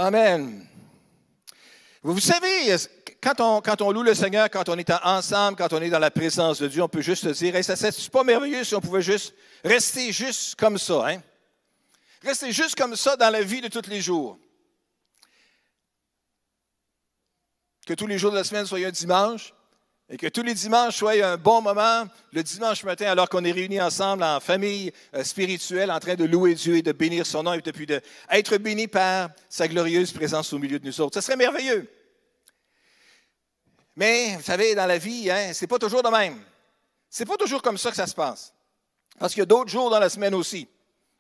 Amen. Vous savez, quand on loue le Seigneur, quand on est ensemble, quand on est dans la présence de Dieu, on peut juste se dire, hey, ça serait pas merveilleux si on pouvait juste rester juste comme ça, hein? Rester juste comme ça dans la vie de tous les jours. Que tous les jours de la semaine soient un dimanche et que tous les dimanches soient un bon moment, le dimanche matin, alors qu'on est réunis ensemble en famille spirituelle, en train de louer Dieu et de bénir son nom et puis d'être bénis par sa glorieuse présence au milieu de nous autres. Ce serait merveilleux. Mais, vous savez, dans la vie, hein, c'est pas toujours de même. C'est pas toujours comme ça que ça se passe. Parce qu'il y a d'autres jours dans la semaine aussi.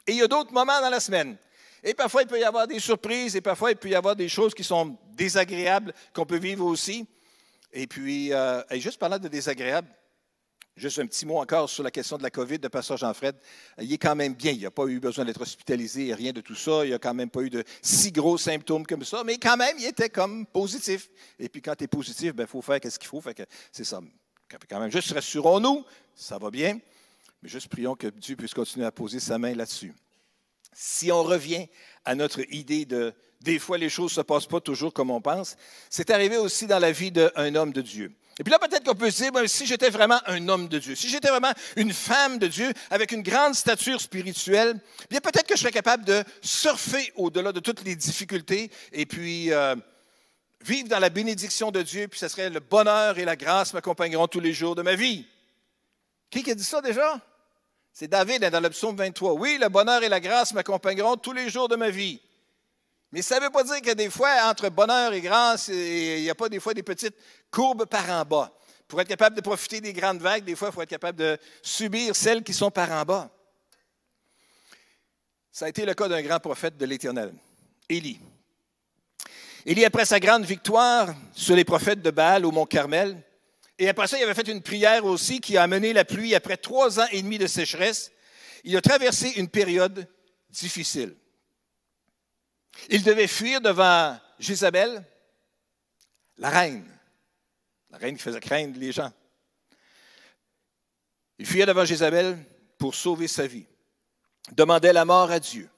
Et il y a d'autres moments dans la semaine. Et parfois, il peut y avoir des surprises et parfois, il peut y avoir des choses qui sont désagréables qu'on peut vivre aussi. Et puis, juste parlant de désagréable, juste un petit mot encore sur la question de la COVID de Pasteur Jean-Fred. Il est quand même bien. Il n'a pas eu besoin d'être hospitalisé, rien de tout ça. Il n'a quand même pas eu de si gros symptômes comme ça. Mais quand même, il était comme positif. Et puis, quand tu es positif, il faut faire ce qu'il faut. Fait que c'est ça. Quand même, juste rassurons-nous, ça va bien. Mais juste prions que Dieu puisse continuer à poser sa main là-dessus. Si on revient à notre idée de des fois les choses ne se passent pas toujours comme on pense, c'est arrivé aussi dans la vie d'un homme de Dieu. Et puis là, peut-être qu'on peut se dire, si j'étais vraiment un homme de Dieu, si j'étais vraiment une femme de Dieu avec une grande stature spirituelle, bien peut-être que je serais capable de surfer au-delà de toutes les difficultés et puis vivre dans la bénédiction de Dieu, puis ce serait le bonheur et la grâce m'accompagneront tous les jours de ma vie. Qui a dit ça déjà? C'est David dans le psaume 23. Oui, le bonheur et la grâce m'accompagneront tous les jours de ma vie. Mais ça ne veut pas dire que des fois, entre bonheur et grâce, il n'y a pas des fois des petites courbes par en bas. Pour être capable de profiter des grandes vagues, des fois, il faut être capable de subir celles qui sont par en bas. Ça a été le cas d'un grand prophète de l'Éternel, Élie. Élie, après sa grande victoire sur les prophètes de Baal au mont Carmel, et après ça, il avait fait une prière aussi qui a amené la pluie après 3 ans et demi de sécheresse. Il a traversé une période difficile. Il devait fuir devant Jézabel, la reine qui faisait craindre les gens. Il fuyait devant Jézabel pour sauver sa vie, demandait la mort à Dieu.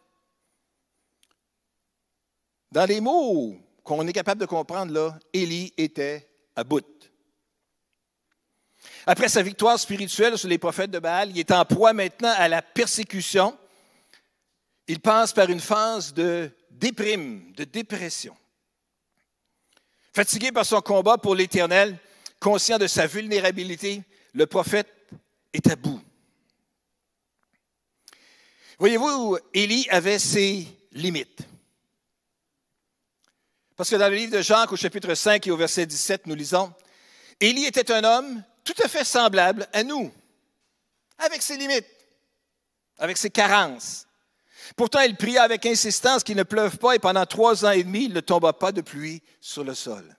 Dans les mots qu'on est capable de comprendre, là, Élie était à bout. Après sa victoire spirituelle sur les prophètes de Baal, il est en proie maintenant à la persécution. Il passe par une phase de déprime, de dépression. Fatigué par son combat pour l'Éternel, conscient de sa vulnérabilité, le prophète est à bout. Voyez-vous, Élie avait ses limites. Parce que dans le livre de Jacques, au chapitre 5 et au verset 17, nous lisons, « Élie était un homme tout à fait semblable à nous, avec ses limites, avec ses carences. Pourtant, il pria avec insistance qu'il ne pleuve pas et pendant 3 ans et demi, il ne tomba pas de pluie sur le sol. »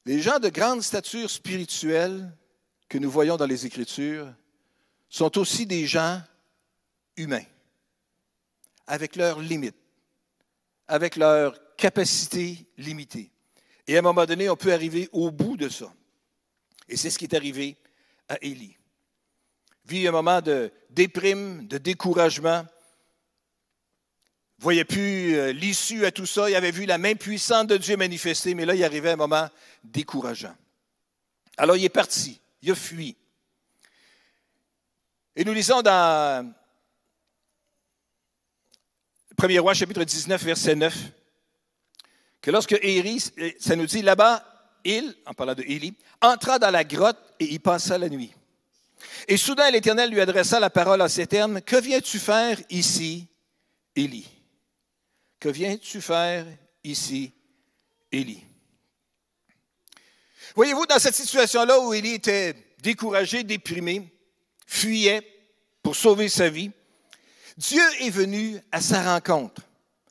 Les gens de grande stature spirituelle que nous voyons dans les Écritures sont aussi des gens humains, avec leurs limites, avec leurs capacités limitées. Et à un moment donné, on peut arriver au bout de ça. Et c'est ce qui est arrivé à Élie. Vit un moment de déprime, de découragement. Il ne voyait plus l'issue à tout ça. Il avait vu la main puissante de Dieu manifester, mais là, il arrivait un moment décourageant. Alors, il est parti. Il a fui. Et nous lisons dans 1er Roi, chapitre 19, verset 9, que lorsque Élie, ça nous dit là-bas, il, en parlant de Élie, entra dans la grotte et y passa la nuit. Et soudain, l'Éternel lui adressa la parole en ces termes, « Que viens-tu faire ici, Élie? Que viens-tu faire ici, Élie? » Voyez-vous, dans cette situation-là où Élie était découragé, déprimé, fuyait pour sauver sa vie, Dieu est venu à sa rencontre,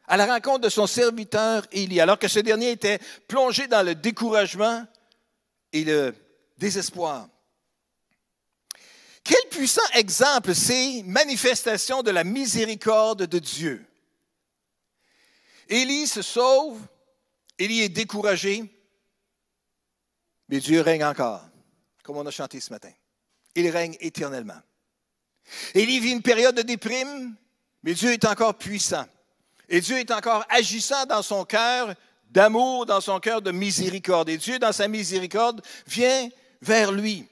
à la rencontre de son serviteur Élie, alors que ce dernier était plongé dans le découragement et le désespoir. Quel puissant exemple ces manifestations de la miséricorde de Dieu. Élie se sauve, Élie est découragé, mais Dieu règne encore, comme on a chanté ce matin. Il règne éternellement. Élie vit une période de déprime, Mais Dieu est encore puissant. Et Dieu est encore agissant dans son cœur d'amour, dans son cœur de miséricorde. Et Dieu, dans sa miséricorde, vient vers lui.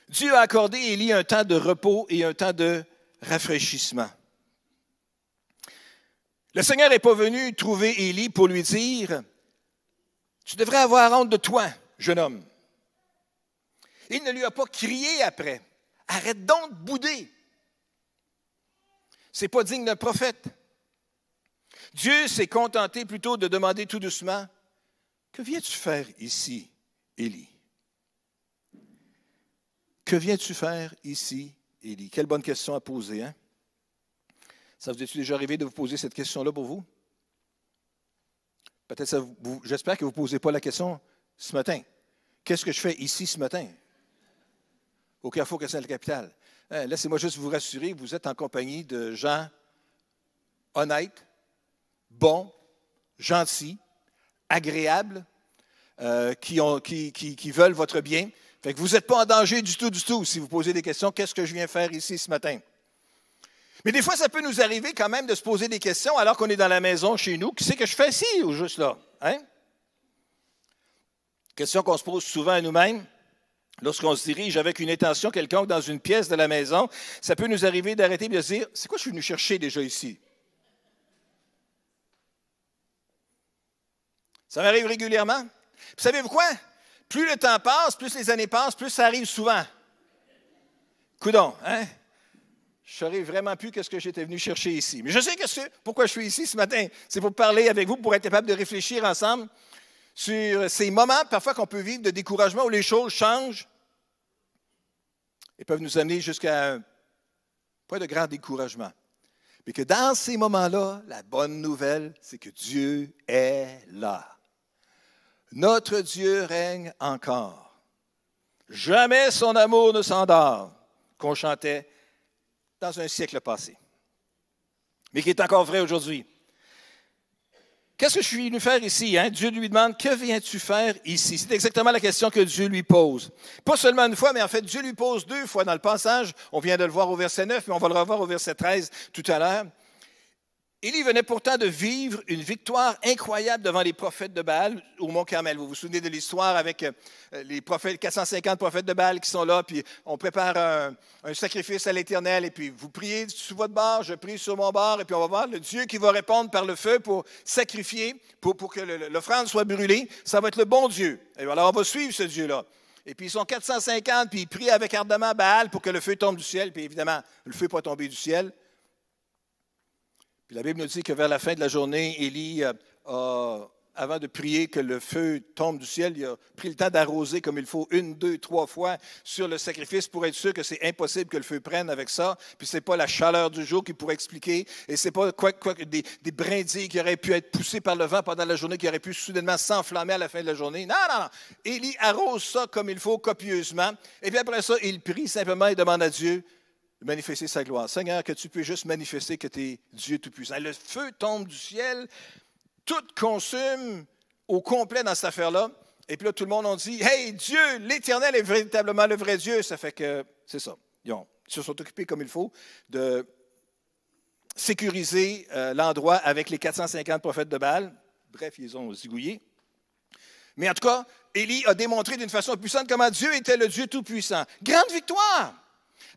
Dieu a accordé à Élie un temps de repos et un temps de rafraîchissement. Le Seigneur n'est pas venu trouver Élie pour lui dire « Tu devrais avoir honte de toi, jeune homme. » Il ne lui a pas crié après. « Arrête donc de bouder. » Ce n'est pas digne d'un prophète. Dieu s'est contenté plutôt de demander tout doucement « Que viens-tu faire ici, Élie? » Que viens-tu faire ici, Élie? Quelle bonne question à poser, hein? Ça vous est-il déjà arrivé de vous poser cette question-là pour vous? Peut-être j'espère que vous ne posez pas la question ce matin. Qu'est-ce que je fais ici ce matin? Au Carrefour Castel-Capitale. Laissez-moi juste vous rassurer, vous êtes en compagnie de gens honnêtes, bons, gentils, agréables, qui veulent votre bien. Fait que vous n'êtes pas en danger du tout, si vous posez des questions. Qu'est-ce que je viens faire ici ce matin? Mais des fois, ça peut nous arriver quand même de se poser des questions alors qu'on est dans la maison chez nous. Qu'est-ce que je fais ici ou juste là? Hein? Question qu'on se pose souvent à nous-mêmes. Lorsqu'on se dirige avec une intention quelconque dans une pièce de la maison, ça peut nous arriver d'arrêter et de se dire « C'est quoi je suis venu chercher déjà ici? » Ça m'arrive régulièrement. Puis savez-vous quoi? Plus le temps passe, plus les années passent, plus ça arrive souvent. Coudon, hein? Je ne saurais vraiment plus ce que j'étais venu chercher ici. Mais je sais pourquoi je suis ici ce matin. C'est pour parler avec vous, pour être capable de réfléchir ensemble sur ces moments parfois qu'on peut vivre de découragement où les choses changent et peuvent nous amener jusqu'à un point de grand découragement. Mais que dans ces moments-là, la bonne nouvelle, c'est que Dieu est là. Notre Dieu règne encore. Jamais son amour ne s'endort, qu'on chantait dans un siècle passé, mais qui est encore vrai aujourd'hui. Qu'est-ce que je suis venu faire ici? Hein? Dieu lui demande, que viens-tu faire ici? C'est exactement la question que Dieu lui pose. Pas seulement une fois, mais en fait, Dieu lui pose 2 fois dans le passage. On vient de le voir au verset 9, mais on va le revoir au verset 13 tout à l'heure. Élie venait pourtant de vivre une victoire incroyable devant les prophètes de Baal au mont Carmel. Vous vous souvenez de l'histoire avec les prophètes, 450 prophètes de Baal qui sont là, puis on prépare un sacrifice à l'Éternel, et puis vous priez sur votre bord, je prie sur mon bord, et puis on va voir le Dieu qui va répondre par le feu pour sacrifier, pour que l'offrande soit brûlée. Ça va être le bon Dieu. Et alors on va suivre ce Dieu-là. Et puis ils sont 450, puis ils prient avec ardemment Baal pour que le feu tombe du ciel, puis évidemment, le feu n'est pas tombé du ciel. Puis la Bible nous dit que vers la fin de la journée, Élie, avant de prier que le feu tombe du ciel, il a pris le temps d'arroser comme il faut 1, 2, 3 fois sur le sacrifice pour être sûr que c'est impossible que le feu prenne avec ça. Puis ce n'est pas la chaleur du jour qui pourrait expliquer, et ce n'est pas des brindilles qui auraient pu être poussées par le vent pendant la journée, qui auraient pu soudainement s'enflammer à la fin de la journée. Non, non, non. Élie arrose ça comme il faut, copieusement. Et puis après ça, il prie simplement et demande à Dieu de manifester sa gloire. Seigneur, que tu peux juste manifester que tu es Dieu Tout-Puissant. Le feu tombe du ciel, tout consume au complet dans cette affaire-là. Et puis là, tout le monde a dit, « Hey, Dieu, l'Éternel est véritablement le vrai Dieu. » Ça fait que, c'est ça. Ils se sont occupés comme il faut de sécuriser l'endroit avec les 450 prophètes de Baal. Bref, ils ont zigouillé. Mais en tout cas, Élie a démontré d'une façon puissante comment Dieu était le Dieu Tout-Puissant. Grande victoire!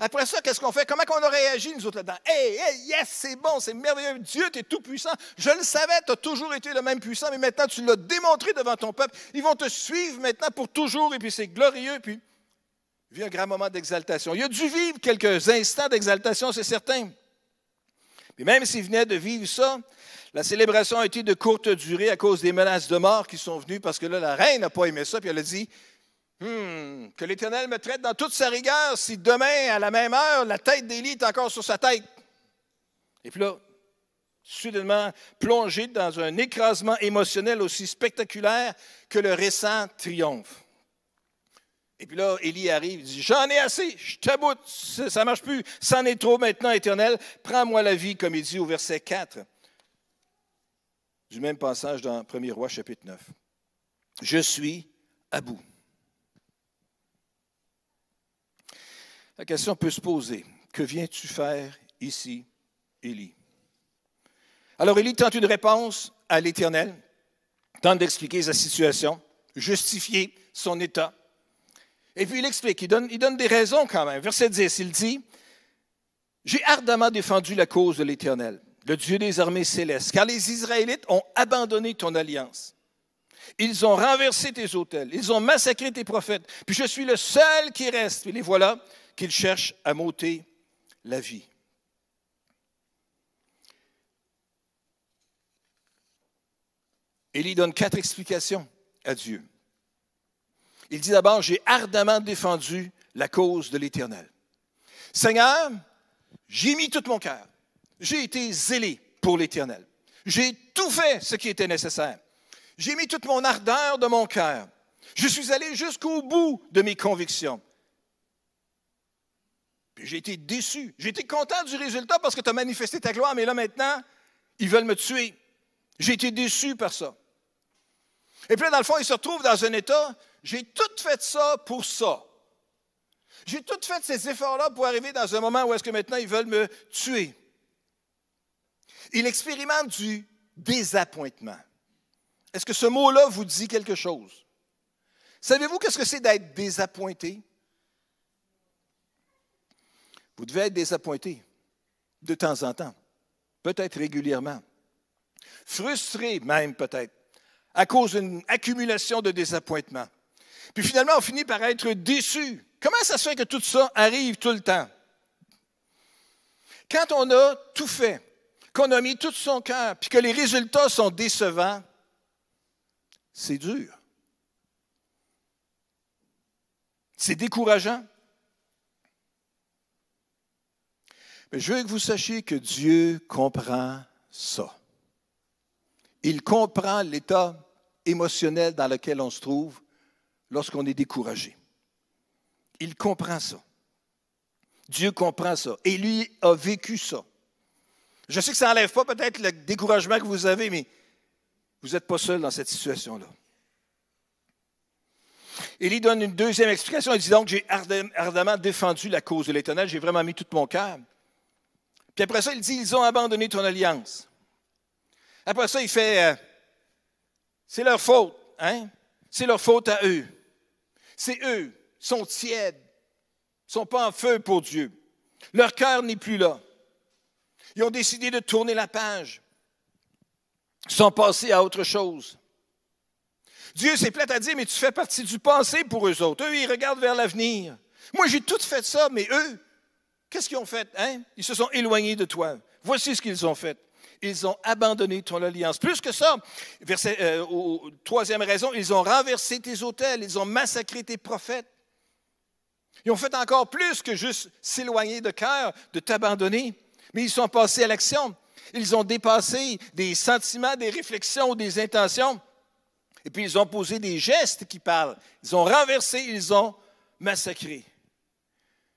Après ça, qu'est-ce qu'on fait? Comment on a réagi, nous autres, là-dedans? Hey, yes, c'est bon, c'est merveilleux. Dieu, tu es tout puissant. Je le savais, tu as toujours été le même puissant, mais maintenant, tu l'as démontré devant ton peuple. Ils vont te suivre maintenant pour toujours, et puis c'est glorieux, puis il vit un grand moment d'exaltation. Il a dû vivre quelques instants d'exaltation, c'est certain. Mais même s'il venait de vivre ça, la célébration a été de courte durée à cause des menaces de mort qui sont venues, parce que là, la reine n'a pas aimé ça, puis elle a dit, que l'Éternel me traite dans toute sa rigueur si demain, à la même heure, la tête d'Élie est encore sur sa tête. Et puis là, soudainement plongé dans un écrasement émotionnel aussi spectaculaire que le récent triomphe. Et puis là, Élie arrive, il dit, « J'en ai assez, je t'aboute, ça ne marche plus, c'en est trop maintenant, Éternel, prends-moi la vie, comme il dit au verset 4 du même passage dans 1 Roi, chapitre 9. « Je suis à bout. » La question peut se poser. Que viens-tu faire ici, Élie. Alors Élie tente une réponse à l'Éternel, tente d'expliquer sa situation, justifier son état. Et puis il explique, il donne des raisons quand même. Verset 10, il dit, « J'ai ardemment défendu la cause de l'Éternel, le Dieu des armées célestes, car les Israélites ont abandonné ton alliance. Ils ont renversé tes autels, ils ont massacré tes prophètes, puis je suis le seul qui reste. Et les voilà qu'ils cherchent à m'ôter la vie. » Élie donne 4 explications à Dieu. Il dit d'abord, j'ai ardemment défendu la cause de l'Éternel. Seigneur, j'ai mis tout mon cœur. J'ai été zélé pour l'Éternel. J'ai tout fait ce qui était nécessaire. J'ai mis toute mon ardeur de mon cœur. Je suis allé jusqu'au bout de mes convictions. Puis j'ai été déçu. J'ai été content du résultat parce que tu as manifesté ta gloire, mais là maintenant, ils veulent me tuer. J'ai été déçu par ça. Et puis là, dans le fond, il se retrouve dans un état, j'ai tout fait ça pour ça. J'ai tout fait ces efforts-là pour arriver dans un moment où est-ce que maintenant ils veulent me tuer. Il expérimente du désappointement. Est-ce que ce mot-là vous dit quelque chose? Savez-vous qu'est-ce que c'est d'être désappointé? Vous devez être désappointé de temps en temps, peut-être régulièrement. Frustré même peut-être, à cause d'une accumulation de désappointements. Puis finalement, on finit par être déçu. Comment ça se fait que tout ça arrive tout le temps? Quand on a tout fait, qu'on a mis tout son cœur, puis que les résultats sont décevants, c'est dur. C'est décourageant. Mais je veux que vous sachiez que Dieu comprend ça. Il comprend l'état émotionnel dans lequel on se trouve lorsqu'on est découragé. Il comprend ça. Dieu comprend ça. Et lui a vécu ça. Je sais que ça n'enlève pas peut-être le découragement que vous avez, mais vous n'êtes pas seul dans cette situation-là. Élie donne une deuxième explication. Il dit donc, j'ai ardemment défendu la cause de l'Éternel, j'ai vraiment mis tout mon cœur. Puis après ça, il dit, ils ont abandonné ton alliance. Après ça, il fait, c'est leur faute, hein? C'est leur faute à eux. C'est eux, ils sont tièdes, ils ne sont pas en feu pour Dieu. Leur cœur n'est plus là. Ils ont décidé de tourner la page. Ils sont passés à autre chose. Dieu, c'est plate à dire, mais tu fais partie du passé pour eux autres. Eux, ils regardent vers l'avenir. Moi, j'ai tout fait ça, mais eux, qu'est-ce qu'ils ont fait? Hein? Ils se sont éloignés de toi. Voici ce qu'ils ont fait. Ils ont abandonné ton alliance. Plus que ça, troisième raison, ils ont renversé tes autels, ils ont massacré tes prophètes. Ils ont fait encore plus que juste s'éloigner de cœur, de t'abandonner, mais ils sont passés à l'action. Ils ont dépassé des sentiments, des réflexions, des intentions, et puis ils ont posé des gestes qui parlent. Ils ont renversé, ils ont massacré.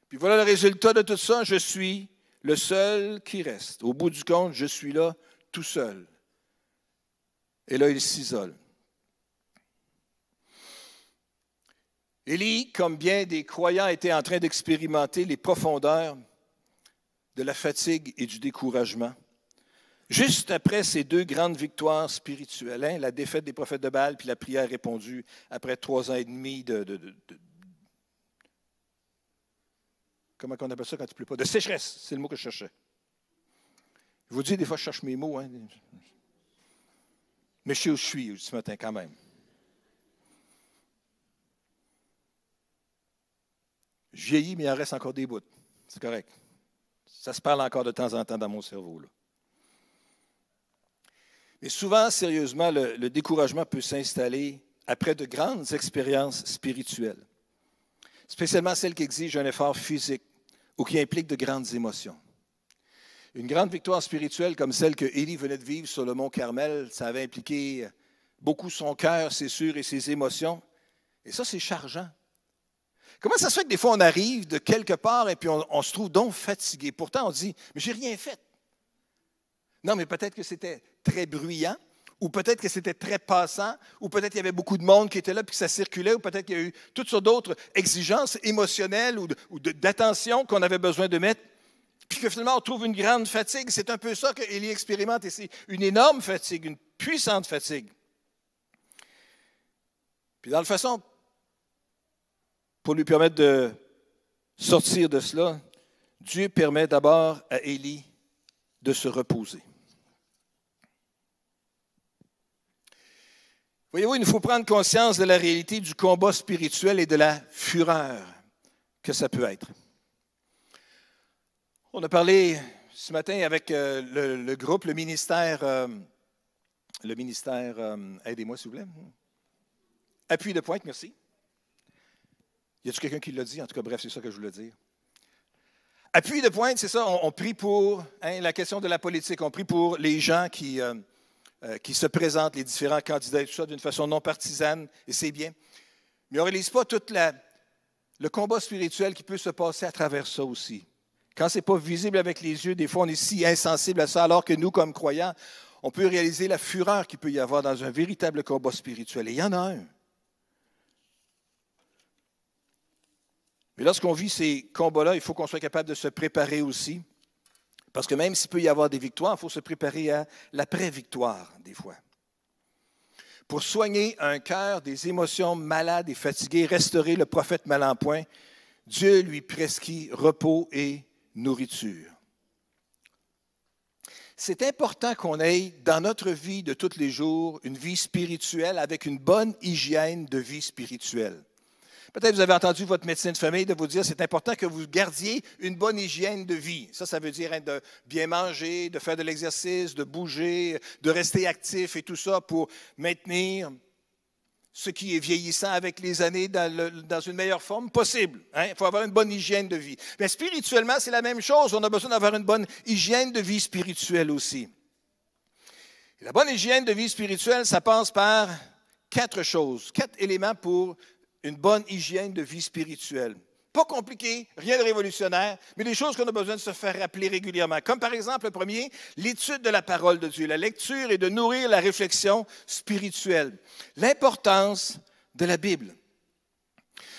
Puis voilà le résultat de tout ça, je suis le seul qui reste. Au bout du compte, je suis là tout seul. Et là, il s'isole. Élie, comme bien des croyants, était en train d'expérimenter les profondeurs de la fatigue et du découragement. Juste après ces 2 grandes victoires spirituelles, hein, la défaite des prophètes de Baal puis la prière répondue après 3 ans et demi comment on appelle ça quand il ne pleut pas? De sécheresse, c'est le mot que je cherchais. Je vous dis, des fois, je cherche mes mots. Hein. Mais je sais où je suis ce matin quand même. Je vieillis, mais il en reste encore des bouts. C'est correct. Ça se parle encore de temps en temps dans mon cerveau. Là. Mais souvent, sérieusement, le découragement peut s'installer après de grandes expériences spirituelles, spécialement celles qui exigent un effort physique ou qui impliquent de grandes émotions. Une grande victoire spirituelle comme celle que Élie venait de vivre sur le mont Carmel, ça avait impliqué beaucoup son cœur, c'est sûr, et ses émotions. Et ça, c'est chargeant. Comment ça se fait que des fois, on arrive de quelque part et puis on se trouve donc fatigué? Pourtant, on dit, mais j'ai rien fait. Non, mais peut-être que c'était très bruyant, ou peut-être que c'était très passant, ou peut-être qu'il y avait beaucoup de monde qui était là puis que ça circulait, ou peut-être qu'il y a eu toutes sortes d'autres exigences émotionnelles ou d'attention qu'on avait besoin de mettre. puis que finalement on trouve une grande fatigue. C'est un peu ça qu'Élie expérimente et c'est une énorme fatigue, une puissante fatigue. Puis dans la façon, pour lui permettre de sortir de cela, Dieu permet d'abord à Élie de se reposer. Voyez-vous, il nous faut prendre conscience de la réalité du combat spirituel et de la fureur que ça peut être. On a parlé ce matin avec le groupe, le ministère, aidez-moi s'il vous plaît. Appui de pointe, merci. Y a-t-il quelqu'un qui l'a dit? En tout cas, bref, c'est ça que je voulais dire. Appui de pointe, c'est ça, on prie pour la question de la politique, on prie pour les gens qui se présentent, les différents candidats et tout ça, d'une façon non partisane, et c'est bien. Mais on ne réalise pas tout le combat spirituel qui peut se passer à travers ça aussi. Quand ce n'est pas visible avec les yeux, des fois on est si insensible à ça, alors que nous, comme croyants, on peut réaliser la fureur qu'il peut y avoir dans un véritable combat spirituel. Et il y en a un. Mais lorsqu'on vit ces combats-là, il faut qu'on soit capable de se préparer aussi. Parce que même s'il peut y avoir des victoires, il faut se préparer à l'après-victoire, des fois. Pour soigner un cœur des émotions malades et fatiguées, restaurer le prophète mal en point, Dieu lui prescrit repos et nourriture. C'est important qu'on ait dans notre vie de tous les jours une vie spirituelle avec une bonne hygiène de vie spirituelle. Peut-être vous avez entendu votre médecin de famille de vous dire que c'est important que vous gardiez une bonne hygiène de vie. Ça veut dire de bien manger, de faire de l'exercice, de bouger, de rester actif et tout ça pour maintenir ce qui est vieillissant avec les années dans une meilleure forme possible. Il faut avoir une bonne hygiène de vie. Mais spirituellement, c'est la même chose. On a besoin d'avoir une bonne hygiène de vie spirituelle aussi. Et la bonne hygiène de vie spirituelle, ça passe par 4 choses, 4 éléments pour une bonne hygiène de vie spirituelle. Pas compliqué, rien de révolutionnaire, mais des choses qu'on a besoin de se faire rappeler régulièrement. Comme par exemple, le premier, l'étude de la parole de Dieu, la lecture et de nourrir la réflexion spirituelle. L'importance de la Bible.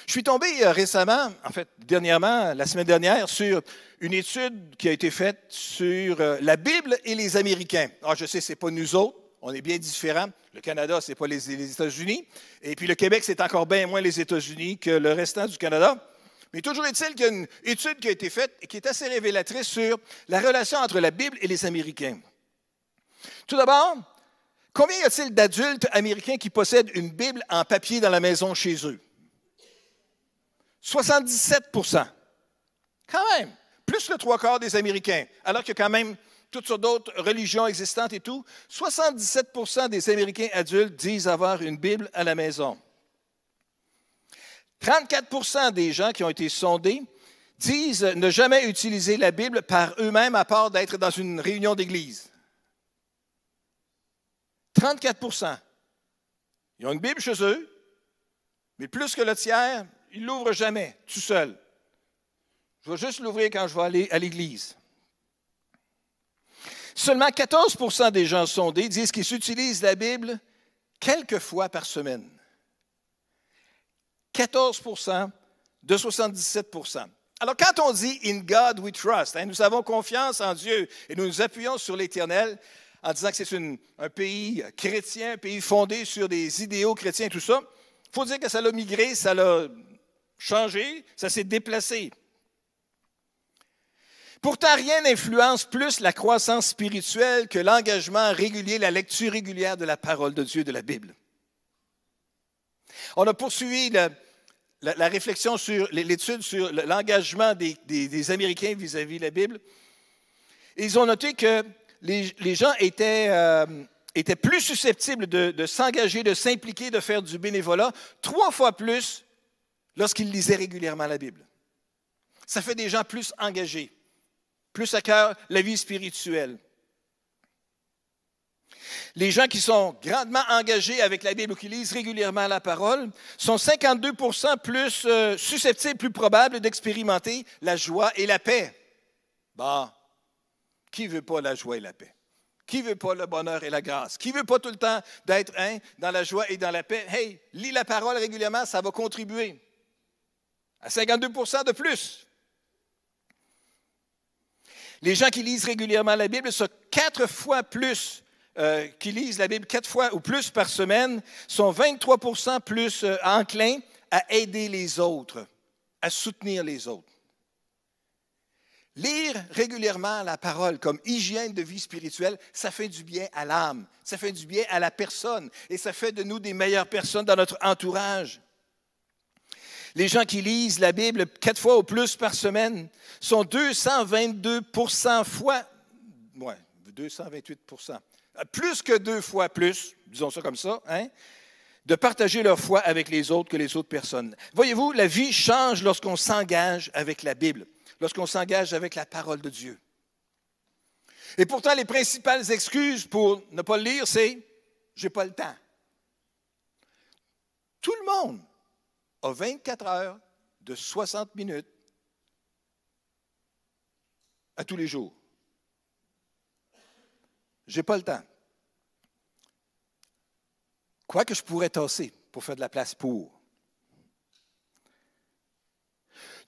Je suis tombé récemment, en fait, dernièrement, la semaine dernière, sur une étude qui a été faite sur la Bible et les Américains. Alors, je sais, ce n'est pas nous autres. On est bien différents. Le Canada, ce n'est pas les États-Unis. Et puis le Québec, c'est encore bien moins les États-Unis que le restant du Canada. Mais toujours est-il qu'il y a une étude qui a été faite et qui est assez révélatrice sur la relation entre la Bible et les Américains. Tout d'abord, combien y a-t-il d'adultes américains qui possèdent une Bible en papier dans la maison chez eux? 77 %. Quand même, plus le 3/4 des Américains, alors qu'il y a quand même toutes sortes d'autres religions existantes et tout, 77 % des Américains adultes disent avoir une Bible à la maison. 34 % des gens qui ont été sondés disent ne jamais utiliser la Bible par eux-mêmes à part d'être dans une réunion d'église. 34 % Ils ont une Bible chez eux, mais plus que le tiers, ils ne l'ouvrent jamais, tout seul. Je vais juste l'ouvrir quand je vais aller à l'église. Seulement 14 % des gens sondés disent qu'ils utilisent la Bible quelques fois par semaine. 14 % de 77 %. Alors, quand on dit « In God we trust », nous avons confiance en Dieu et nous nous appuyons sur l'Éternel en disant que c'est un pays chrétien, un pays fondé sur des idéaux chrétiens, tout ça, il faut dire que ça l'a migré, ça l'a changé, ça s'est déplacé. Pourtant, rien n'influence plus la croissance spirituelle que l'engagement régulier, la lecture régulière de la parole de Dieu, de la Bible. On a poursuivi la réflexion sur l'étude sur l'engagement des Américains vis-à-vis de la Bible. Et ils ont noté que les gens étaient plus susceptibles de s'engager, de s'impliquer, de faire du bénévolat 3 fois plus lorsqu'ils lisaient régulièrement la Bible. Ça fait des gens plus engagés, plus à cœur la vie spirituelle. Les gens qui sont grandement engagés avec la Bible ou qui lisent régulièrement la parole sont 52 % plus susceptibles, plus probables d'expérimenter la joie et la paix. Bon, qui ne veut pas la joie et la paix? Qui ne veut pas le bonheur et la grâce? Qui ne veut pas tout le temps d'être dans la joie et dans la paix? Hey, lis la parole régulièrement, ça va contribuer à 52 % de plus. Les gens qui lisent régulièrement la Bible sont 4 fois plus, qui lisent la Bible 4 fois ou plus par semaine, sont 23 plus enclins à aider les autres, à soutenir les autres. Lire régulièrement la parole comme hygiène de vie spirituelle, ça fait du bien à l'âme, ça fait du bien à la personne et ça fait de nous des meilleures personnes dans notre entourage. Les gens qui lisent la Bible 4 fois ou plus par semaine sont 222 fois, 228 plus que 2 fois plus, disons ça comme ça, hein, de partager leur foi avec les autres que les autres personnes. Voyez-vous, la vie change lorsqu'on s'engage avec la Bible, lorsqu'on s'engage avec la parole de Dieu. Et pourtant, les principales excuses pour ne pas le lire, c'est « j'ai pas le temps ». Tout le monde a 24 heures de 60 minutes à tous les jours. J'ai pas le temps. Quoi que je pourrais tasser pour faire de la place pour.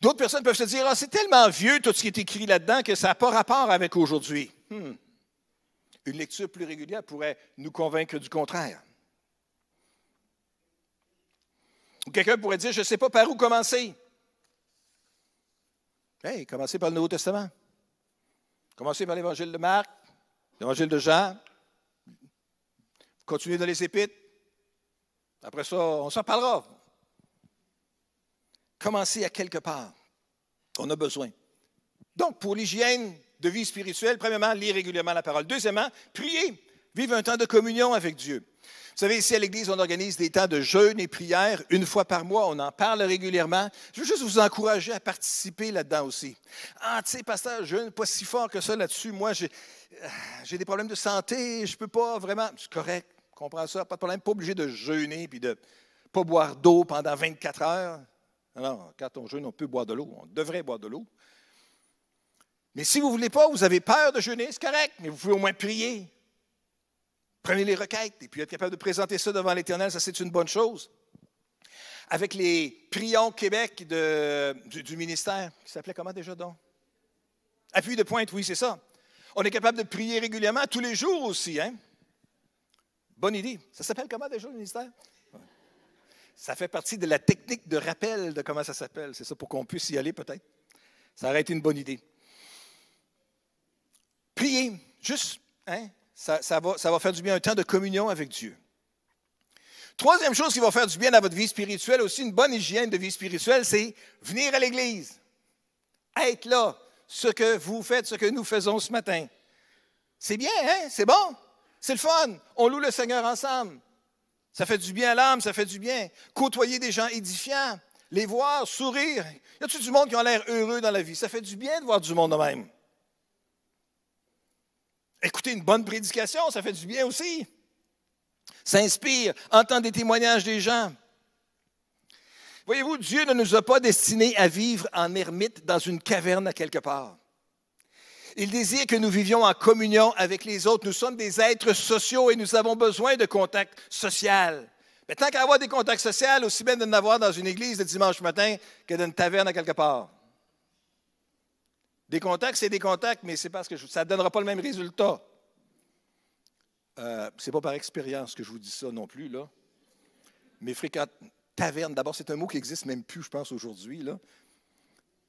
D'autres personnes peuvent se dire, ah, c'est tellement vieux tout ce qui est écrit là-dedans que ça n'a pas rapport avec aujourd'hui. Une lecture plus régulière pourrait nous convaincre du contraire. Ou quelqu'un pourrait dire, je ne sais pas par où commencer. Hey, commencez par le Nouveau Testament. Commencez par l'Évangile de Marc, l'Évangile de Jean. Continuez dans les Épîtres. Après ça, on s'en parlera. Commencez à quelque part. On a besoin. Donc, pour l'hygiène de vie spirituelle, premièrement, lire régulièrement la parole. Deuxièmement, prier. Vivre un temps de communion avec Dieu. Vous savez, ici à l'Église, on organise des temps de jeûne et prière 1 fois par mois. On en parle régulièrement. Je veux juste vous encourager à participer là-dedans aussi. Ah, tu sais, pasteur, je jeûne pas si fort que ça là-dessus. Moi, j'ai des problèmes de santé. Je ne peux pas vraiment. C'est correct. Je comprends ça. Pas de problème. Pas obligé de jeûner puis de ne pas boire d'eau pendant 24 heures. Non, quand on jeûne, on peut boire de l'eau. On devrait boire de l'eau. Mais si vous ne voulez pas, vous avez peur de jeûner, c'est correct. Mais vous pouvez au moins prier. Prenez les requêtes et puis être capable de présenter ça devant l'Éternel, ça c'est une bonne chose. Avec les Prions Québec du ministère, qui s'appelait comment déjà donc? Appui de pointe, oui, c'est ça. On est capable de prier régulièrement, tous les jours aussi. Hein? Bonne idée. Ça s'appelle comment déjà le ministère? Ça fait partie de la technique de rappel de comment ça s'appelle. C'est ça pour qu'on puisse y aller peut-être. Ça aurait été une bonne idée. Prier, juste, hein? Ça va faire du bien, un temps de communion avec Dieu. Troisième chose qui va faire du bien dans votre vie spirituelle, aussi une bonne hygiène de vie spirituelle, c'est venir à l'Église. Être là, ce que vous faites, ce que nous faisons ce matin. C'est bien, hein? C'est bon? C'est le fun. On loue le Seigneur ensemble. Ça fait du bien à l'âme, ça fait du bien. Côtoyer des gens édifiants, les voir, sourire. Y a-t-il du monde qui a l'air heureux dans la vie? Ça fait du bien de voir du monde de même. Écouter une bonne prédication, ça fait du bien aussi. S'inspire, entendre des témoignages des gens. Voyez-vous, Dieu ne nous a pas destinés à vivre en ermite dans une caverne à quelque part. Il désire que nous vivions en communion avec les autres. Nous sommes des êtres sociaux et nous avons besoin de contacts sociaux. Mais tant qu'à avoir des contacts sociaux, aussi bien de n'avoir dans une église le dimanche matin que dans une taverne à quelque part. Des contacts, c'est des contacts, mais c'est parce que ça ne donnera pas le même résultat. Ce n'est pas par expérience que je vous dis ça non plus, là. Mais fréquente taverne, d'abord, c'est un mot qui n'existe même plus, je pense, aujourd'hui, là.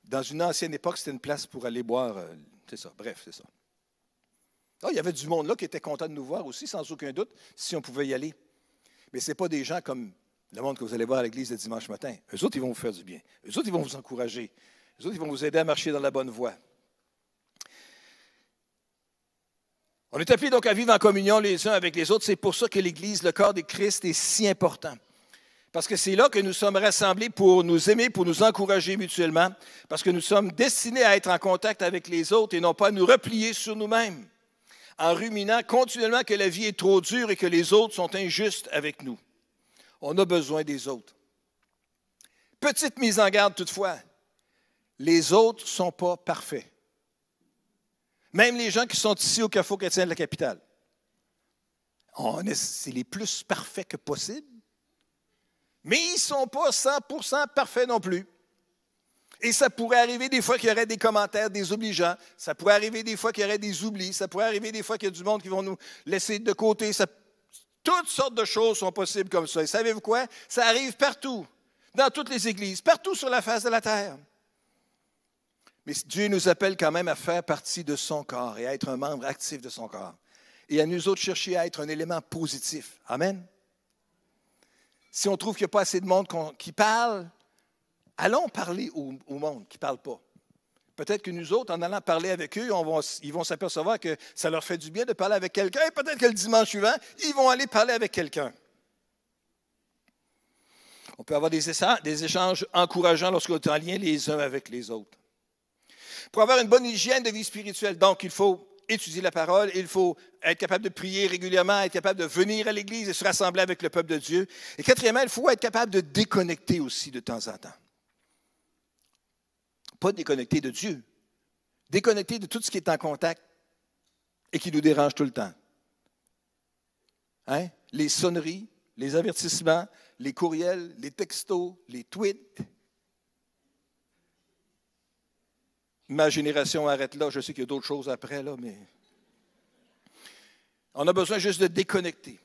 Dans une ancienne époque, c'était une place pour aller boire, c'est ça, bref, c'est ça. Ah, il y avait du monde là qui était content de nous voir aussi, sans aucun doute, si on pouvait y aller. Mais ce n'est pas des gens comme le monde que vous allez voir à l'église le dimanche matin. Eux autres, ils vont vous faire du bien. Eux autres, ils vont vous encourager. Eux autres, ils vont vous aider à marcher dans la bonne voie. On est appelés donc à vivre en communion les uns avec les autres. C'est pour ça que l'Église, le corps de Christ, est si important. Parce que c'est là que nous sommes rassemblés pour nous aimer, pour nous encourager mutuellement, parce que nous sommes destinés à être en contact avec les autres et non pas à nous replier sur nous-mêmes, en ruminant continuellement que la vie est trop dure et que les autres sont injustes avec nous. On a besoin des autres. Petite mise en garde toutefois, les autres ne sont pas parfaits. Même les gens qui sont ici au Carrefour chrétien de la capitale. C'est les plus parfaits que possible, mais ils ne sont pas 100% parfaits non plus. Et ça pourrait arriver des fois qu'il y aurait des commentaires désobligeants. Ça pourrait arriver des fois qu'il y aurait des oublis. Ça pourrait arriver des fois qu'il y a du monde qui vont nous laisser de côté. Toutes sortes de choses sont possibles comme ça. Et savez-vous quoi? Ça arrive partout, dans toutes les églises, partout sur la face de la terre. Mais Dieu nous appelle quand même à faire partie de son corps et à être un membre actif de son corps. Et à nous autres chercher à être un élément positif. Amen. Si on trouve qu'il n'y a pas assez de monde qui parle, allons parler au monde qui ne parle pas. Peut-être que nous autres, en allant parler avec eux, ils vont s'apercevoir que ça leur fait du bien de parler avec quelqu'un. Et peut-être que le dimanche suivant, ils vont aller parler avec quelqu'un. On peut avoir des échanges encourageants lorsqu'on est en lien les uns avec les autres. Pour avoir une bonne hygiène de vie spirituelle, donc, il faut étudier la parole, il faut être capable de prier régulièrement, être capable de venir à l'Église et se rassembler avec le peuple de Dieu. Et quatrièmement, il faut être capable de déconnecter aussi de temps en temps. Pas déconnecter de Dieu, déconnecter de tout ce qui est en contact et qui nous dérange tout le temps. Hein? Les sonneries, les avertissements, les courriels, les textos, les tweets. Ma génération arrête là. Je sais qu'il y a d'autres choses après, là, mais on a besoin juste de déconnecter.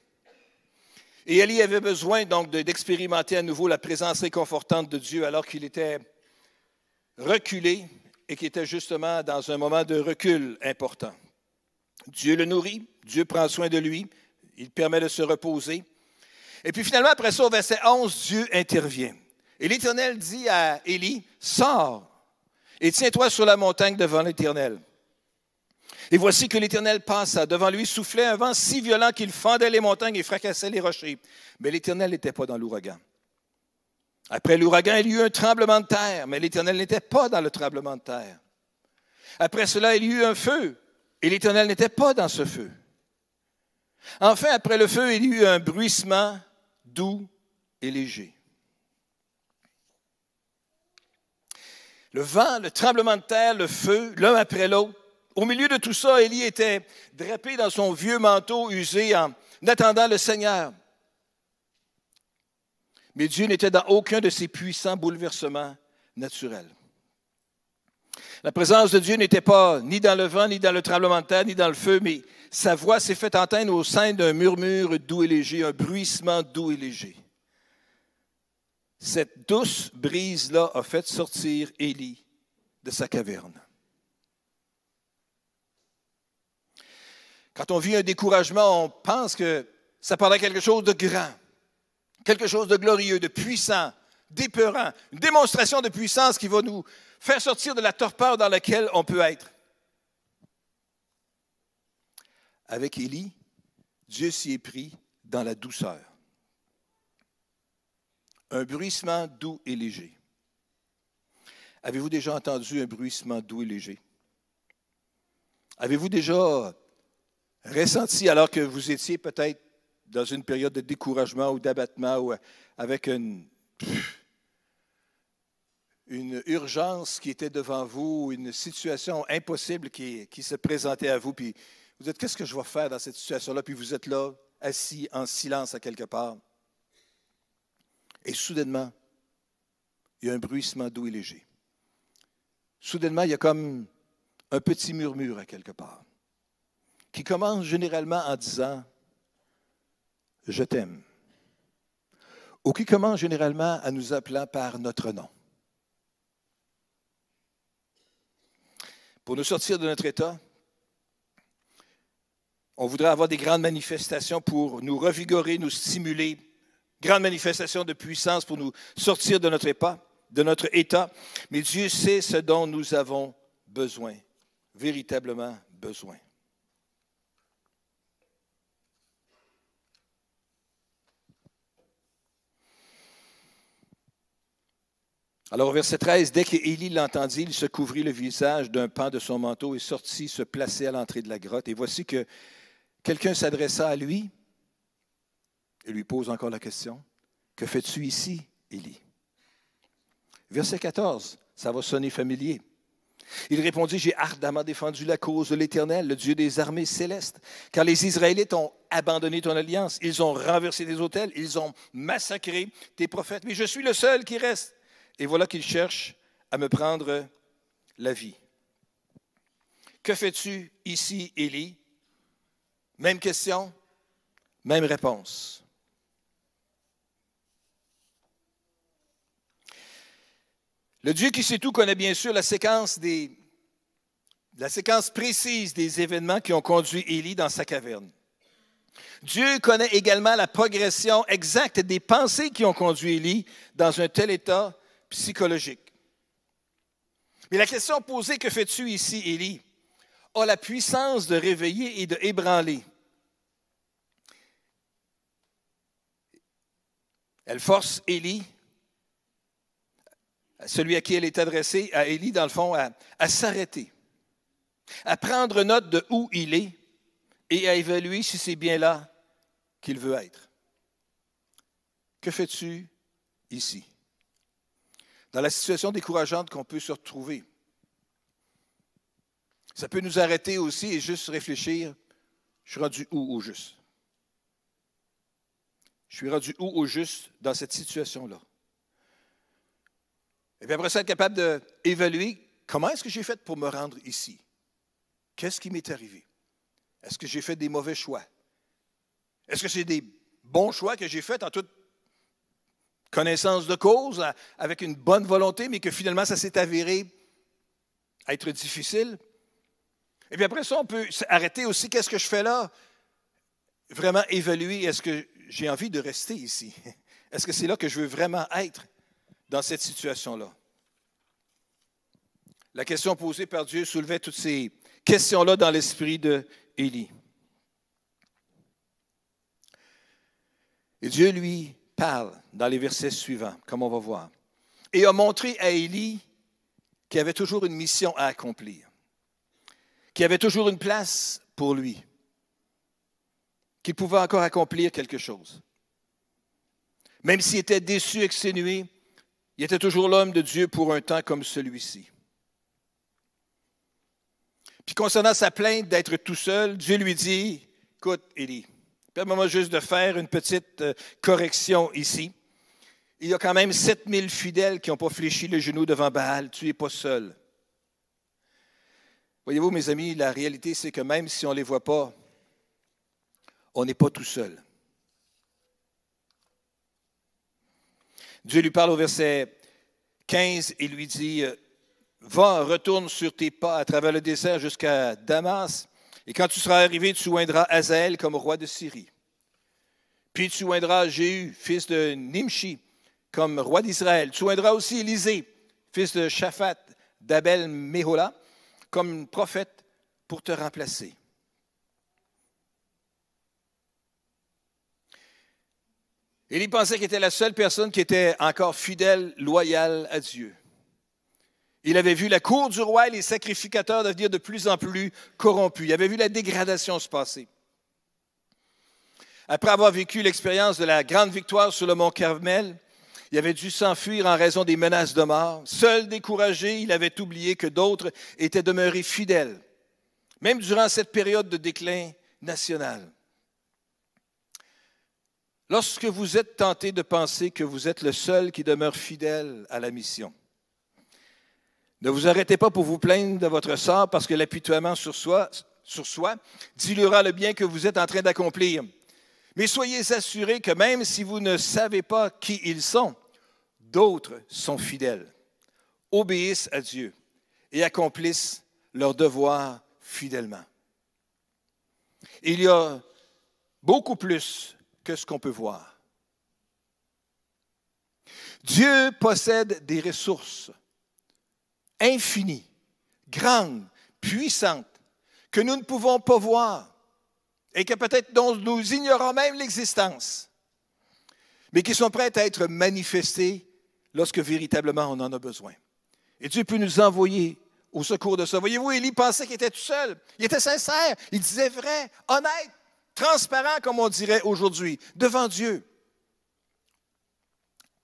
Et Élie avait besoin donc d'expérimenter à nouveau la présence réconfortante de Dieu alors qu'il était reculé et qu'il était justement dans un moment de recul important. Dieu le nourrit, Dieu prend soin de lui, il permet de se reposer. Et puis finalement, après ça, au verset 11, Dieu intervient. Et l'Éternel dit à Élie, « Sors et tiens-toi sur la montagne devant l'Éternel. » Et voici que l'Éternel passa. Devant lui soufflait un vent si violent qu'il fendait les montagnes et fracassait les rochers. Mais l'Éternel n'était pas dans l'ouragan. Après l'ouragan, il y eut un tremblement de terre, mais l'Éternel n'était pas dans le tremblement de terre. Après cela, il y eut un feu, et l'Éternel n'était pas dans ce feu. Enfin, après le feu, il y eut un bruissement doux et léger. Le vent, le tremblement de terre, le feu, l'un après l'autre. Au milieu de tout ça, Élie était drapé dans son vieux manteau usé en attendant le Seigneur. Mais Dieu n'était dans aucun de ces puissants bouleversements naturels. La présence de Dieu n'était pas ni dans le vent, ni dans le tremblement de terre, ni dans le feu, mais sa voix s'est fait entendre au sein d'un murmure doux et léger, un bruissement doux et léger. Cette douce brise-là a fait sortir Élie de sa caverne. Quand on vit un découragement, on pense que ça parle de quelque chose de grand, quelque chose de glorieux, de puissant, d'épeurant, une démonstration de puissance qui va nous faire sortir de la torpeur dans laquelle on peut être. Avec Élie, Dieu s'y est pris dans la douceur. Un bruissement doux et léger. Avez-vous déjà entendu un bruissement doux et léger? Avez-vous déjà ressenti, alors que vous étiez peut-être dans une période de découragement ou d'abattement ou avec une urgence qui était devant vous, une situation impossible qui se présentait à vous, puis vous dites, qu'est-ce que je vais faire dans cette situation-là? Puis vous êtes là, assis en silence à quelque part. Et soudainement, il y a un bruissement doux et léger. Soudainement, il y a comme un petit murmure à quelque part, qui commence généralement en disant « Je t'aime », ou qui commence généralement en nous appelant par notre nom. Pour nous sortir de notre état, on voudrait avoir des grandes manifestations pour nous revigorer, nous stimuler, grandes manifestations de puissance pour nous sortir de notre état. Mais Dieu sait ce dont nous avons besoin, véritablement besoin. Alors, au verset 13, dès qu'Élie l'entendit, il se couvrit le visage d'un pan de son manteau et sortit se placer à l'entrée de la grotte. Et voici que quelqu'un s'adressa à lui et lui pose encore la question, « Que fais-tu ici, Élie? » Verset 14, ça va sonner familier. Il répondit, « J'ai ardemment défendu la cause de l'Éternel, le Dieu des armées célestes, car les Israélites ont abandonné ton alliance, ils ont renversé tes autels, ils ont massacré tes prophètes, mais je suis le seul qui reste. » Et voilà qu'il cherche à me prendre la vie. Que fais-tu ici, Élie? Même question, même réponse. Le Dieu qui sait tout connaît bien sûr la séquence précise des événements qui ont conduit Élie dans sa caverne. Dieu connaît également la progression exacte des pensées qui ont conduit Élie dans un tel état psychologique. Mais la question posée, que fais-tu ici, Élie, a la puissance de réveiller et de ébranler. Elle force Élie, celui à qui elle est adressée, à Élie, dans le fond, à s'arrêter, à prendre note de où il est et à évaluer si c'est bien là qu'il veut être. Que fais-tu ici? Dans la situation décourageante qu'on peut se retrouver, ça peut nous arrêter aussi et juste réfléchir, je suis rendu où au juste? Je suis rendu où au juste dans cette situation-là? Et puis après ça, être capable d'évaluer comment est-ce que j'ai fait pour me rendre ici? Qu'est-ce qui m'est arrivé? Est-ce que j'ai fait des mauvais choix? Est-ce que c'est des bons choix que j'ai faits en toute connaissance de cause, avec une bonne volonté, mais que finalement ça s'est avéré être difficile? Et puis après ça, on peut arrêter aussi, qu'est-ce que je fais là? Vraiment évaluer, est-ce que j'ai envie de rester ici? Est-ce que c'est là que je veux vraiment être dans cette situation-là? La question posée par Dieu soulevait toutes ces questions-là dans l'esprit d'Élie. Et Dieu lui parle dans les versets suivants, comme on va voir, et a montré à Élie qu'il y avait toujours une mission à accomplir, qu'il y avait toujours une place pour lui, qu'il pouvait encore accomplir quelque chose. Même s'il était déçu, exténué, il était toujours l'homme de Dieu pour un temps comme celui-ci. Puis concernant sa plainte d'être tout seul, Dieu lui dit, « Écoute, Élie, permets-moi juste de faire une petite correction ici. Il y a quand même 7000 fidèles qui n'ont pas fléchi le genou devant Baal. Tu n'es pas seul. » Voyez-vous, mes amis, la réalité, c'est que même si on ne les voit pas, on n'est pas tout seul. Dieu lui parle au verset 15 et lui dit, « Va, retourne sur tes pas à travers le désert jusqu'à Damas, et quand tu seras arrivé, tu oindras Hazaël comme roi de Syrie. Puis tu oindras Jéhu, fils de Nimshi, comme roi d'Israël. Tu oindras aussi Élisée, fils de Shaphat, d'Abel-Méhola, comme prophète pour te remplacer. » Élie pensait qu'il était la seule personne qui était encore fidèle, loyale à Dieu. Il avait vu la cour du roi et les sacrificateurs devenir de plus en plus corrompus. Il avait vu la dégradation se passer. Après avoir vécu l'expérience de la grande victoire sur le mont Carmel, il avait dû s'enfuir en raison des menaces de mort. Seul découragé, il avait oublié que d'autres étaient demeurés fidèles, même durant cette période de déclin national. Lorsque vous êtes tenté de penser que vous êtes le seul qui demeure fidèle à la mission, ne vous arrêtez pas pour vous plaindre de votre sort parce que l'apitoiement sur soi diluera le bien que vous êtes en train d'accomplir. Mais soyez assurés que même si vous ne savez pas qui ils sont, d'autres sont fidèles, obéissent à Dieu et accomplissent leur devoir fidèlement. Il y a beaucoup plus que ce qu'on peut voir. Dieu possède des ressources infinies, grandes, puissantes, que nous ne pouvons pas voir et que peut-être dont nous ignorons même l'existence, mais qui sont prêtes à être manifestées lorsque véritablement on en a besoin. Et Dieu peut nous envoyer au secours de ça. Voyez-vous, Élie pensait qu'il était tout seul. Il était sincère, il disait vrai, honnête, transparent, comme on dirait aujourd'hui, devant Dieu.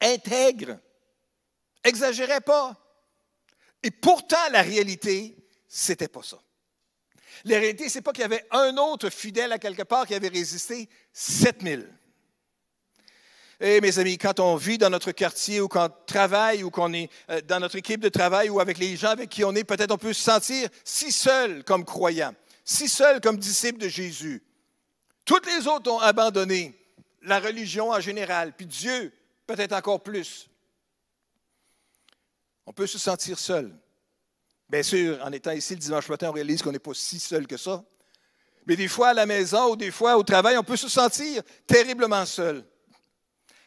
Intègre, exagérait pas. Et pourtant, la réalité, c'était pas ça. La réalité, c'est pas qu'il y avait un autre fidèle à quelque part qui avait résisté 7000. Et mes amis, quand on vit dans notre quartier ou qu'on travaille ou qu'on est dans notre équipe de travail ou avec les gens avec qui on est, peut-être on peut se sentir si seul comme croyant, si seul comme disciple de Jésus. Toutes les autres ont abandonné la religion en général, puis Dieu peut-être encore plus. On peut se sentir seul. Bien sûr, en étant ici le dimanche matin, on réalise qu'on n'est pas si seul que ça. Mais des fois à la maison ou des fois au travail, on peut se sentir terriblement seul.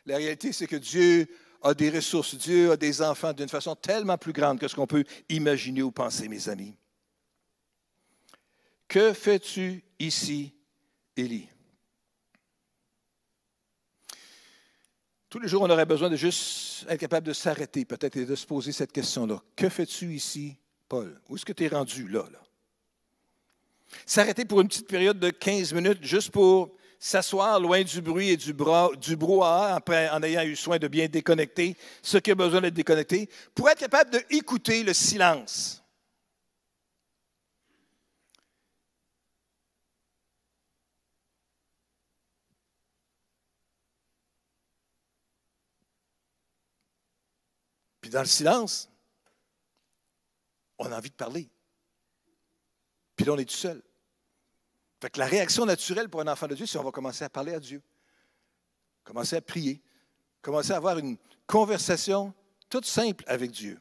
La réalité, c'est que Dieu a des ressources, Dieu a des enfants d'une façon tellement plus grande que ce qu'on peut imaginer ou penser, mes amis. Que fais-tu ici, Élie? Tous les jours, on aurait besoin de juste être capable de s'arrêter peut-être et de se poser cette question-là. Que fais-tu ici, Paul? Où est-ce que tu es rendu là? S'arrêter pour une petite période de 15 minutes juste pour s'asseoir loin du bruit et du brouhaha en ayant eu soin de bien déconnecter ce qui a besoin d'être déconnecté, pour être capable d'écouter le silence. Puis dans le silence, on a envie de parler. Puis là, on est tout seul. Fait que la réaction naturelle pour un enfant de Dieu, c'est qu'on va commencer à parler à Dieu, commencer à prier, commencer à avoir une conversation toute simple avec Dieu.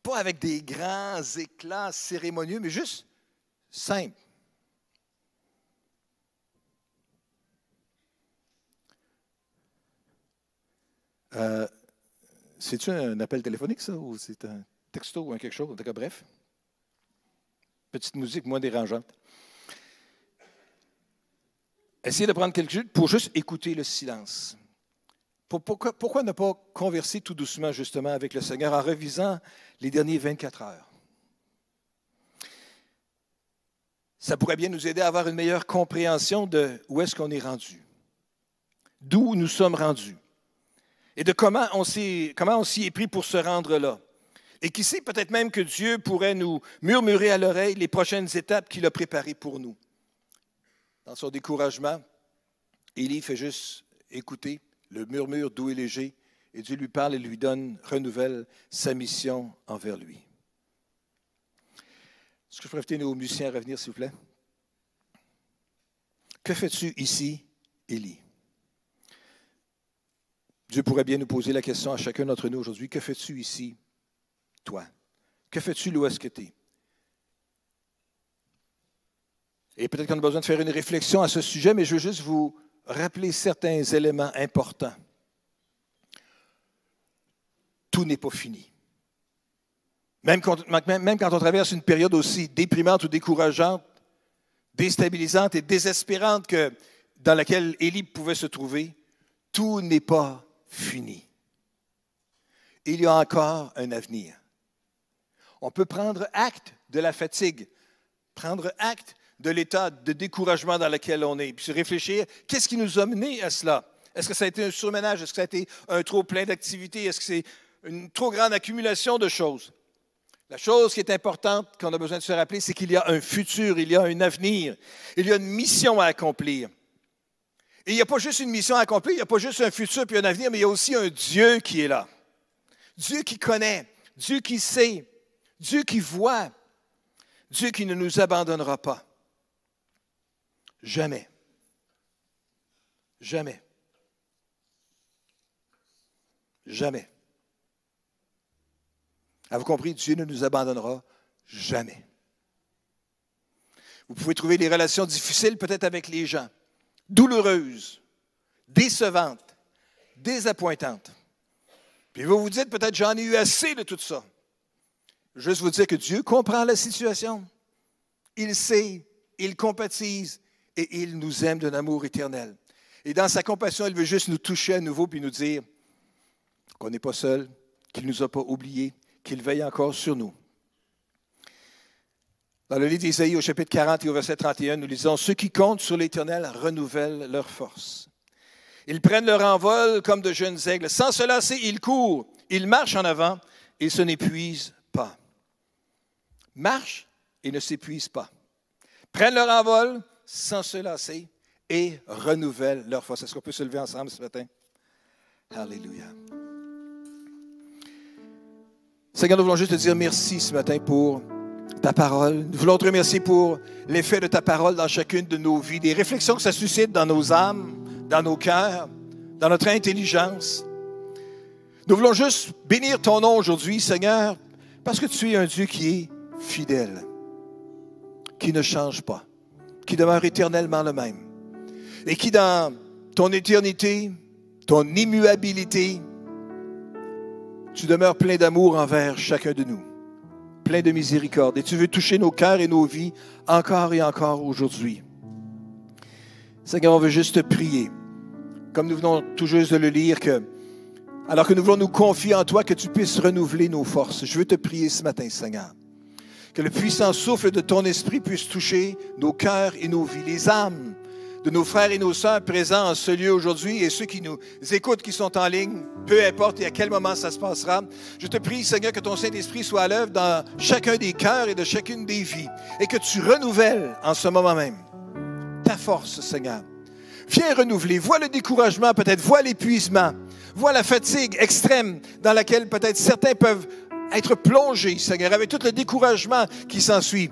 Pas avec des grands éclats cérémonieux, mais juste simple. C'est-tu un appel téléphonique, ça, ou c'est un texto ou quelque chose? En tout cas, bref. Petite musique moins dérangeante. Essayez de prendre quelques minutes pour juste écouter le silence. Pourquoi ne pas converser tout doucement, justement, avec le Seigneur en revisant les derniers 24 heures? Ça pourrait bien nous aider à avoir une meilleure compréhension de où est-ce qu'on est rendu, d'où nous sommes rendus, et de comment on s'y est pris pour se rendre là. Et qui sait, peut-être même que Dieu pourrait nous murmurer à l'oreille les prochaines étapes qu'il a préparées pour nous. Dans son découragement, Élie fait juste écouter le murmure doux et léger, et Dieu lui parle et lui renouvelle sa mission envers lui. Est-ce que je pourrais inviter nos musiciens à revenir, s'il vous plaît? Que fais-tu ici, Élie? Dieu pourrait bien nous poser la question à chacun d'entre nous aujourd'hui. Que fais-tu ici, toi? Que fais-tu là où est-ce que tu es? Et peut-être qu'on a besoin de faire une réflexion à ce sujet, mais je veux juste vous rappeler certains éléments importants. Tout n'est pas fini. Même quand on traverse une période aussi déprimante ou décourageante, déstabilisante et désespérante que dans laquelle Élie pouvait se trouver, tout n'est pas fini. Il y a encore un avenir. On peut prendre acte de la fatigue, prendre acte de l'état de découragement dans lequel on est, puis se réfléchir, qu'est-ce qui nous a mené à cela? Est-ce que ça a été un surmenage? Est-ce que ça a été un trop plein d'activités? Est-ce que c'est une trop grande accumulation de choses? La chose qui est importante qu'on a besoin de se rappeler, c'est qu'il y a un futur, il y a un avenir, il y a une mission à accomplir. Et il n'y a pas juste une mission à accomplir, il n'y a pas juste un futur puis un avenir, mais il y a aussi un Dieu qui est là. Dieu qui connaît, Dieu qui sait, Dieu qui voit, Dieu qui ne nous abandonnera pas. Jamais. Jamais. Jamais. Avez-vous compris? Dieu ne nous abandonnera jamais. Vous pouvez trouver des relations difficiles peut-être avec les gens, douloureuses, décevantes, désappointantes. Puis vous vous dites peut-être, j'en ai eu assez de tout ça. Juste vous dire que Dieu comprend la situation. Il sait, il compatise et il nous aime d'un amour éternel. Et dans sa compassion, il veut juste nous toucher à nouveau puis nous dire qu'on n'est pas seul, qu'il ne nous a pas oubliés, qu'il veille encore sur nous. Dans le livre d'Ésaïe, au chapitre 40 et au verset 31, nous lisons « Ceux qui comptent sur l'Éternel renouvellent leur force. Ils prennent leur envol comme de jeunes aigles. Sans se lasser, ils courent, ils marchent en avant et se n'épuisent pas. » Marchent et ne s'épuisent pas. Prennent leur envol sans se lasser et renouvellent leur force. Est-ce qu'on peut se lever ensemble ce matin? Alléluia. Seigneur, nous voulons juste te dire merci ce matin pour ta parole. Nous voulons te remercier pour l'effet de ta parole dans chacune de nos vies, des réflexions que ça suscite dans nos âmes, dans nos cœurs, dans notre intelligence. Nous voulons juste bénir ton nom aujourd'hui, Seigneur, parce que tu es un Dieu qui est fidèle, qui ne change pas, qui demeure éternellement le même, et qui, dans ton éternité, ton immuabilité, tu demeures plein d'amour envers chacun de nous, plein de miséricorde, et tu veux toucher nos cœurs et nos vies encore et encore aujourd'hui. Seigneur, on veut juste te prier, comme nous venons tout juste de le lire, alors que nous voulons nous confier en toi, que tu puisses renouveler nos forces. Je veux te prier ce matin, Seigneur, que le puissant souffle de ton esprit puisse toucher nos cœurs et nos vies, les âmes de nos frères et nos sœurs présents en ce lieu aujourd'hui et ceux qui nous écoutent, qui sont en ligne, peu importe et à quel moment ça se passera. Je te prie, Seigneur, que ton Saint-Esprit soit à l'œuvre dans chacun des cœurs et de chacune des vies et que tu renouvelles en ce moment même ta force, Seigneur. Viens renouveler. Vois le découragement peut-être, vois l'épuisement, vois la fatigue extrême dans laquelle peut-être certains peuvent être plongés, Seigneur, avec tout le découragement qui s'ensuit.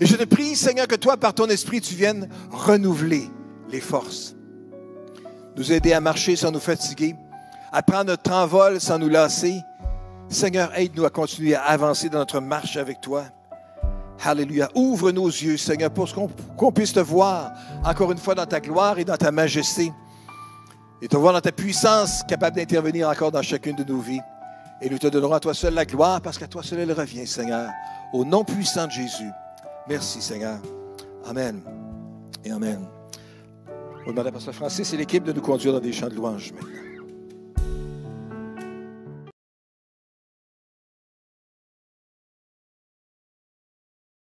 Et je te prie, Seigneur, que toi, par ton esprit, tu viennes renouveler les forces. Nous aider à marcher sans nous fatiguer, à prendre notre envol sans nous lasser. Seigneur, aide-nous à continuer à avancer dans notre marche avec toi. Alléluia. Ouvre nos yeux, Seigneur, pour qu'on puisse te voir encore une fois dans ta gloire et dans ta majesté. Et te voir dans ta puissance, capable d'intervenir encore dans chacune de nos vies. Et nous te donnerons à toi seul la gloire, parce qu'à toi seul elle revient, Seigneur. Au nom puissant de Jésus. Merci, Seigneur. Amen. Et amen. On va demander à Pasteur Francis et l'équipe de nous conduire dans des chants de louange maintenant.